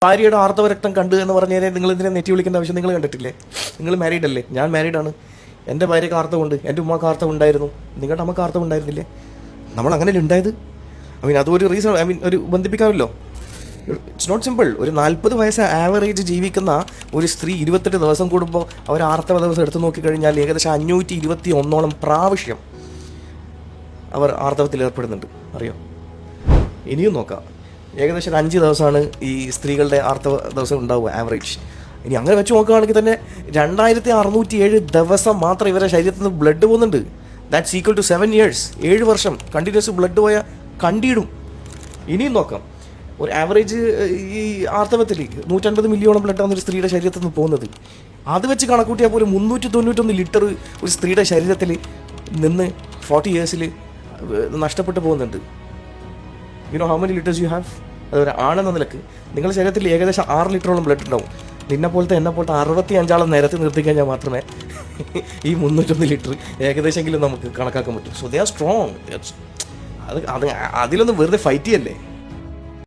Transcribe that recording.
ഭാര്യയുടെ ആർത്തവ രക്തം കണ്ടു എന്ന് പറഞ്ഞാൽ നിങ്ങൾ ഇതിനെ നെറ്റി വിളിക്കേണ്ട ആവശ്യം നിങ്ങൾ കണ്ടിട്ടില്ലേ? നിങ്ങൾ മാരീഡ് അല്ലേ? ഞാൻ മാരീഡാണ്. എൻ്റെ ഭാര്യയ്ക്ക് ആർത്തവുണ്ട്, എൻ്റെ ഉമ്മക്ക് ആർത്തവം ഉണ്ടായിരുന്നു, നിങ്ങളുടെ അമ്മക്ക് ആർത്തവം ഉണ്ടായിരുന്നില്ലേ? നമ്മൾ അങ്ങനെയല്ലേ ഉണ്ടായത്? അതൊരു റീസൺ, ഒരു ബന്ധിപ്പിക്കാമല്ലോ. It's not simple. ഒരു 40 വയസ്സ് ആവറേജ് ജീവിക്കുന്ന ഒരു സ്ത്രീ 28 ദിവസം കൂടുമ്പോൾ അവർ ആർത്തവ ദിവസം എടുത്തു നോക്കിക്കഴിഞ്ഞാൽ ഏകദേശം 521 പ്രാവശ്യം അവർ ആർത്തവത്തിൽ ഏർപ്പെടുന്നുണ്ട്. അറിയോ? ഇനിയും നോക്കാം. ഏകദേശം 5 ദിവസമാണ് ഈ സ്ത്രീകളുടെ ആർത്തവ ദിവസം ഉണ്ടാവുക ആവറേജ്. ഇനി അങ്ങനെ വെച്ച് നോക്കുകയാണെങ്കിൽ തന്നെ 2607 ദിവസം മാത്രം ഇവരുടെ ശരീരത്തിൽ നിന്ന് ബ്ലഡ് പോകുന്നുണ്ട്. That's equal to 7 years. 7 വർഷം കണ്ടിന്യൂസ് ബ്ലഡ് പോയാൽ കണ്ടിയിടും. ഇനിയും നോക്കാം. ഒരു ആവറേജ് ഈ ആർത്തവത്തിൽ 150 മില്ലിയോളം ബ്ലഡാണ് ഒരു സ്ത്രീയുടെ ശരീരത്തിൽ നിന്ന് പോകുന്നത്. അത് വെച്ച് കണക്കൂട്ടിയാൽ പോലും 391 ലിറ്റർ ഒരു സ്ത്രീയുടെ ശരീരത്തിൽ നിന്ന് 40 yearsൽ നഷ്ടപ്പെട്ടു പോകുന്നുണ്ട്. You know how many litres you have? അതൊരു ആണെന്ന നിലക്ക് നിങ്ങളുടെ ശരീരത്തിൽ ഏകദേശം 6 ലിറ്ററോളം ബ്ലഡ് ഉണ്ടാവും. എന്നെ പോലത്തെ 65 നിരത്തി നിർത്തി കഴിഞ്ഞാൽ മാത്രമേ ഈ 301 ലിറ്റർ ഏകദേശമെങ്കിലും നമുക്ക് കണക്കാക്കാൻ പറ്റും. So they are strong. അതിലൊന്നും വെറുതെ ഫൈറ്റ് ചെയ്യല്ലേ.